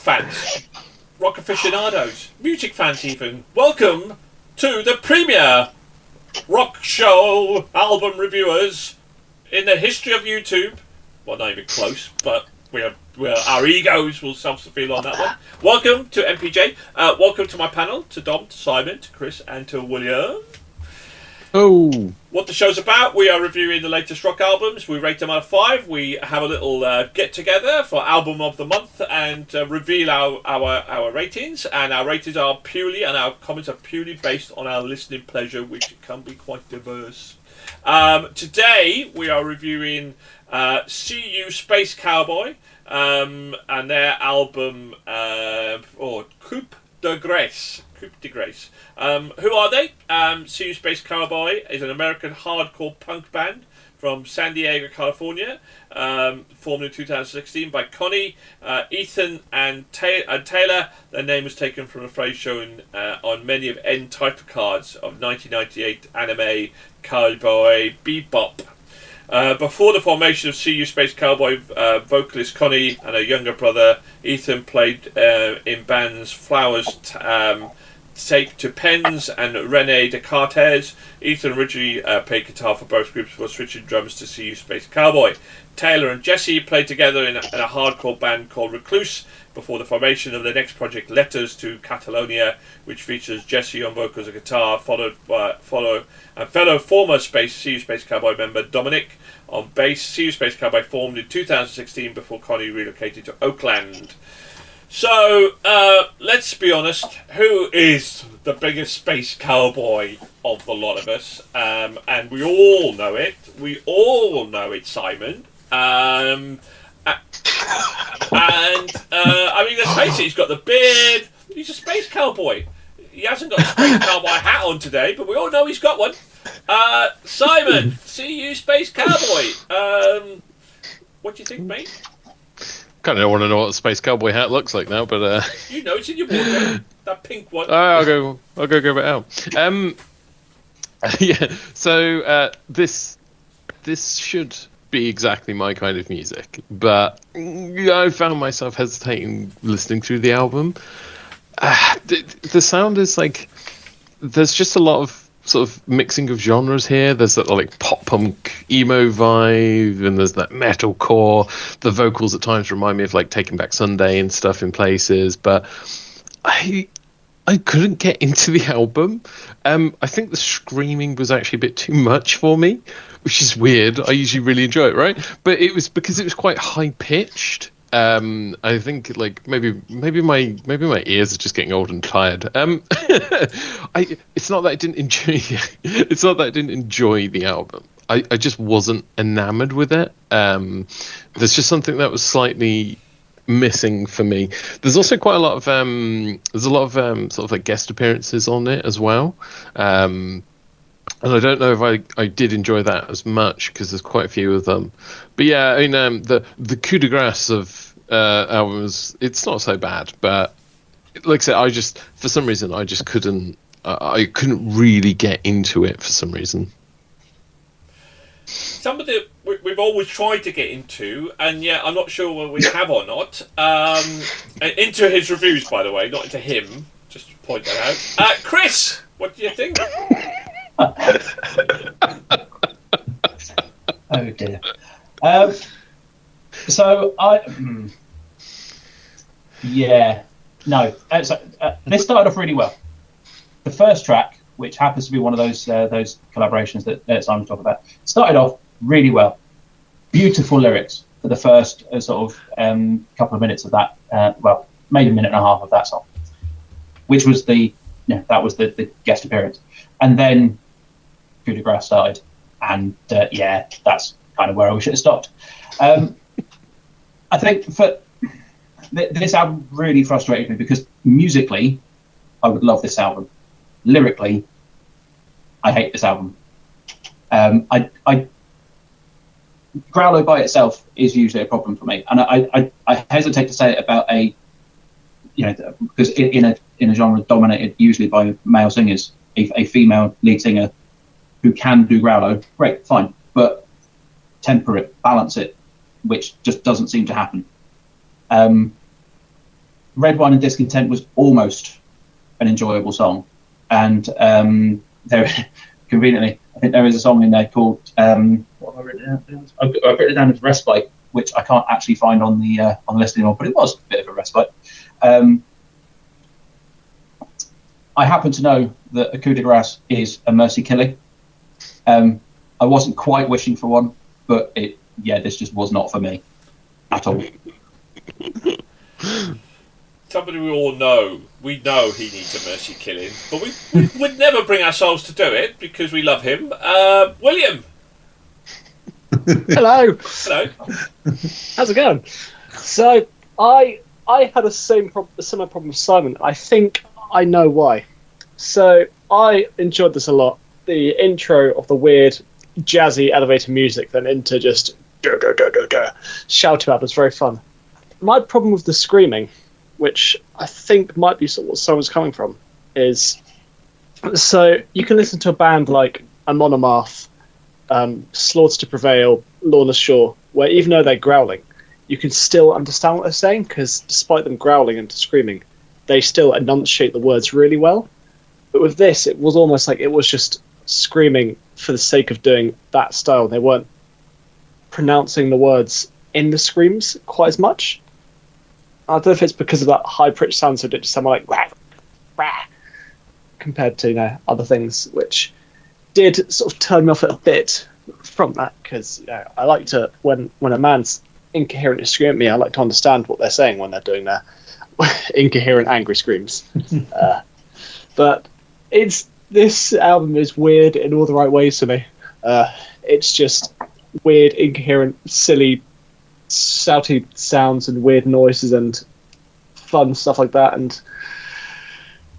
fans, rock aficionados, music fans even, welcome to the premier rock show album reviewers in the history of YouTube. Well, not even close, but our egos will self-fulfill on that one. Welcome to MPJ. Welcome to my panel, to Dom, to Simon, to Chris, and to William. Oh. What the show's about, we are reviewing the latest rock albums. We rate them out of 5. We have a little get-together for Album of the Month and reveal our ratings. And our ratings are purely, and our comments are purely based on our listening pleasure, which can be quite diverse. Today, we are reviewing SeeYouSpaceCowboy and their album, Coup de Grace. Who are they? SeeYouSpaceCowboy is an American hardcore punk band from San Diego, California, formed in 2016 by Connie, Ethan, and Taylor. Their name was taken from a phrase shown on many of end title cards of 1998 anime Cowboy Bebop. Before the formation of SeeYouSpaceCowboy, vocalist Connie and her younger brother Ethan played in bands Flowers Take to Pens and Rene Descartes. Ethan originally played guitar for both groups before switching drums to SeeYouSpaceCowboy. Taylor and Jesse played together in a hardcore band called Recluse before the formation of their next project, Letters to Catalonia, which features Jesse on vocals and guitar, followed by fellow former SeeYouSpaceCowboy member Dominic on bass. SeeYouSpaceCowboy formed in 2016 before Connie relocated to Oakland. So, let's be honest, who is the biggest space cowboy of the lot of us? And we all know it. We all know it, Simon. I mean, let's face it, he's got the beard. He's a space cowboy. He hasn't got a space cowboy hat on today, but we all know he's got one. Simon, SeeYouSpaceCowboy. What do you think, mate? Kind of want to know what a space cowboy hat looks like now, but you know, it's in your wardrobe. That pink one. I'll go grab it out. Yeah. So this should be exactly my kind of music, but I found myself hesitating listening through the album. The sound is like there's just a lot of sort of mixing of genres here. There's that like pop punk emo vibe, and there's that metalcore. The vocals at times remind me of like Taking Back Sunday and stuff in places, but I couldn't get into the album. I think the screaming was actually a bit too much for me, which is weird. I usually really enjoy it, right? But it was because it was quite high pitched. I think like maybe my ears are just getting old and tired. It's not that I didn't enjoy the album. I just wasn't enamored with it. There's just something that was slightly missing for me. There's also quite a lot of sort of like guest appearances on it as well. And I don't know if I did enjoy that as much because there's quite a few of them. But yeah, I mean, the coup de grace of albums, it's not so bad. But like I said, for some reason I just couldn't really get into it for some reason. Something that we've always tried to get into, and yet I'm not sure whether we have or not. Into his reviews, by the way, not into him. Just to point that out. Chris, what do you think? Oh dear. So this started off really well. The first track, which happens to be one of those collaborations that Simon talked about, started off really well. Beautiful lyrics for the first sort of couple of minutes of that. Maybe a minute and a half of that song, which was the guest appearance, and then coup de grace started, and that's kind of where we should have stopped. I think for this album really frustrated me because musically, I would love this album. Lyrically, I hate this album. Growlo by itself is usually a problem for me, and I hesitate to say it about because in a genre dominated usually by male singers, a female lead singer who can do growlo, great, fine, but temper it, balance it, which just doesn't seem to happen. Red Wine and Discontent was almost an enjoyable song, and there conveniently, I think there is a song in there called what have I written down? I've written it down as Respite, which I can't actually find on the list anymore, but it was a bit of a respite. I happen to know that a coup de grace is a mercy killing. I wasn't quite wishing for one, but this just was not for me at all. Somebody we all know. We know he needs a mercy killing, but we would never bring ourselves to do it because we love him. William. Hello. Hello. How's it going? So I had a similar problem with Simon. I think I know why. So I enjoyed this a lot. The intro of the weird jazzy elevator music, then into just shout out was very fun. My problem with the screaming, which I think might be sort of what someone's coming from, is so you can listen to a band like a Monomath, Slaughter to Prevail, Lawless Shore, where even though they're growling, you can still understand what they're saying, because despite them growling and screaming, they still enunciate the words really well. But with this, it was almost like it was just screaming for the sake of doing that style. They weren't pronouncing the words in the screams quite as much. I don't know if it's because of that high-pitched sound, so it just sounded like rah, rah, compared to other things, which did sort of turn me off a bit from that, because I like to, when a man's incoherently screaming at me, I like to understand what they're saying when they're doing their incoherent, angry screams. But this album is weird in all the right ways to me. It's just weird, incoherent, silly, shouty sounds and weird noises and fun stuff like that, and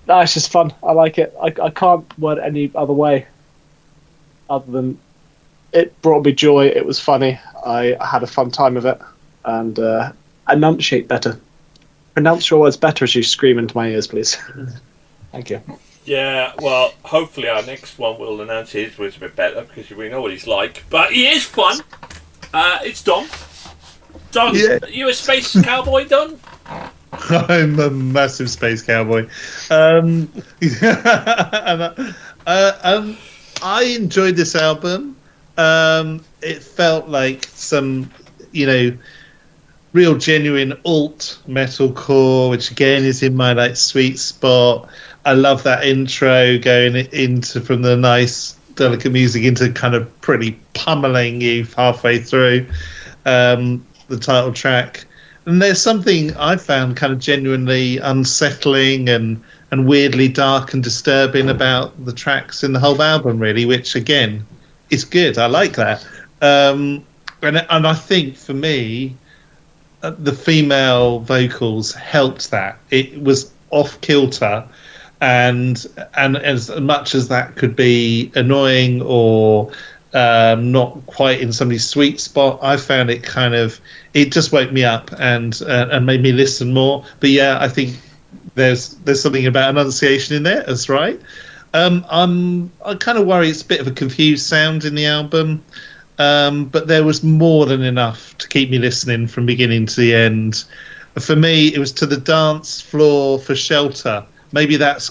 it's just fun. I like it. I can't word it any other way other than it brought me joy. It was funny. I had a fun time with it, and enunciate better. Pronounce your words better as you scream into my ears, please. Thank you. Yeah, well, hopefully our next one will announce his words a bit better, because we know what he's like. But he is fun. It's Don. Don, Yeah. are you a space cowboy, Don? I'm a massive space cowboy. I enjoyed this album. It felt like some, real genuine alt metalcore, which again is in my sweet spot. I love that intro going into from the nice delicate music into kind of pretty pummeling you halfway through the title track. And there's something I found kind of genuinely unsettling and weirdly dark and disturbing about the tracks in the whole album, really, which again is good. I like that. And I think for me, the female vocals helped that. It was off kilter, and as much as that could be annoying or not quite in somebody's sweet spot, I found it it just woke me up and made me listen more. But yeah, I think there's something about enunciation in there. That's right. I kind of worry it's a bit of a confused sound in the album, but there was more than enough to keep me listening from beginning to the end. For me, it was To the Dance Floor for Shelter. Maybe that's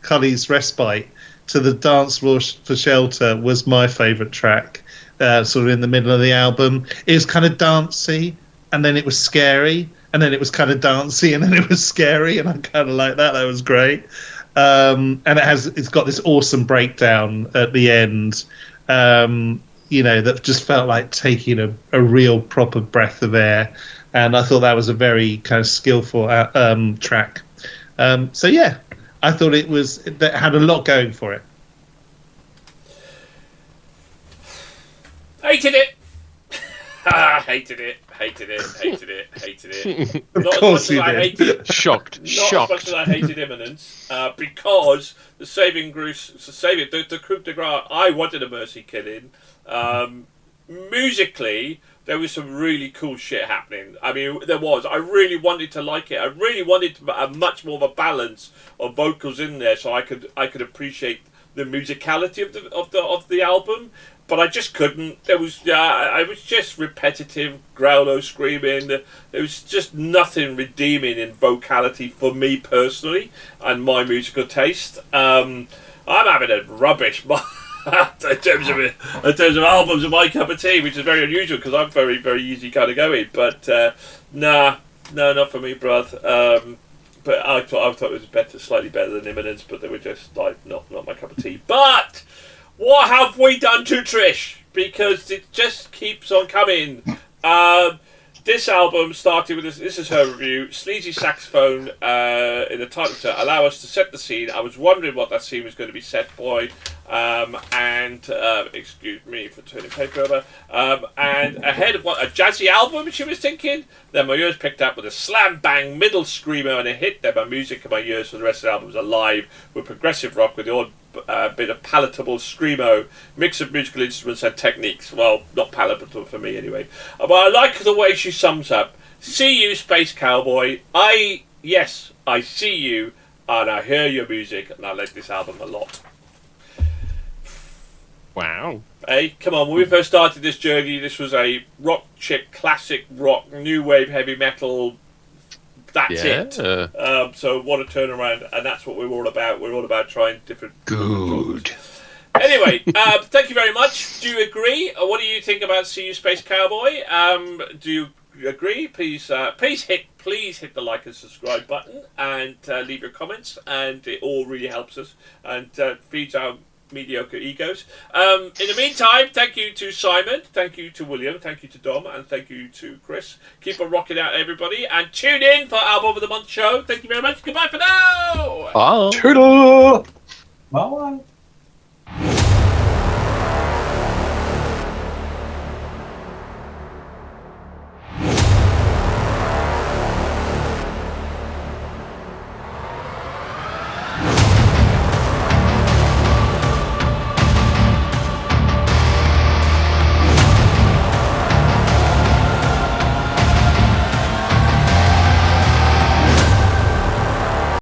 Cully's Respite. To the Dance Floor for Shelter was my favourite track, sort of in the middle of the album. It was kind of dancey, and then it was scary, and then it was kind of dancey, and then it was scary, and I kind of like that. That was great. And it's got this awesome breakdown at the end, that just felt like taking a real proper breath of air. And I thought that was a very kind of skillful track. So yeah, I thought that had a lot going for it. Hated it. Hated it. Not as much as I hated. Shocked. Not as much as I hated Imminence, because the coup de grace, I wanted a mercy killing. Musically, there was some really cool shit happening. I mean, there was. I really wanted to like it. I really wanted to have much more of a balance of vocals in there, so I could appreciate the musicality of the album. but I just couldn't. There was I was just repetitive growlo screaming. There was just nothing redeeming in vocality for me personally and my musical taste. I'm having a rubbish in terms of albums of my cup of tea, which is very unusual because I'm very, very easy kind of going. But no, not for me, bruv. But I thought it was slightly better than Imminence, but they were just like not my cup of tea. But what have we done to Trish? Because it just keeps on coming. This album started with this is her review. Sleazy saxophone in the title to allow us to set the scene. I was wondering what that scene was going to be set by, and excuse me for turning paper over. And ahead of what a jazzy album she was thinking. Then my ears picked up with a slam bang middle screamer and a hit. Then my music and my ears for the rest of the album was alive with progressive rock with the odd bit of palatable screamo, mix of musical instruments and techniques. Well, not palatable for me anyway. But I like the way she sums up. See you, Space Cowboy. I see you, and I hear your music, and I like this album a lot. Wow. Hey, come on, when we first started this journey, this was a rock chick, classic rock, new wave, heavy metal. That's it. So what a turnaround, and that's what we're all about. We're all about trying different. Good. Anyway, thank you very much. Do you agree? What do you think about See You Space Cowboy? Do you agree? Please hit the like and subscribe button and leave your comments, and it all really helps us and feeds our mediocre egos. In the meantime, thank you to Simon, thank you to William, thank you to Dom, and thank you to Chris. Keep on rocking out, everybody, and tune in for Album of the Month show. Thank you very much. Goodbye for now. Bye. Toodle. Bye.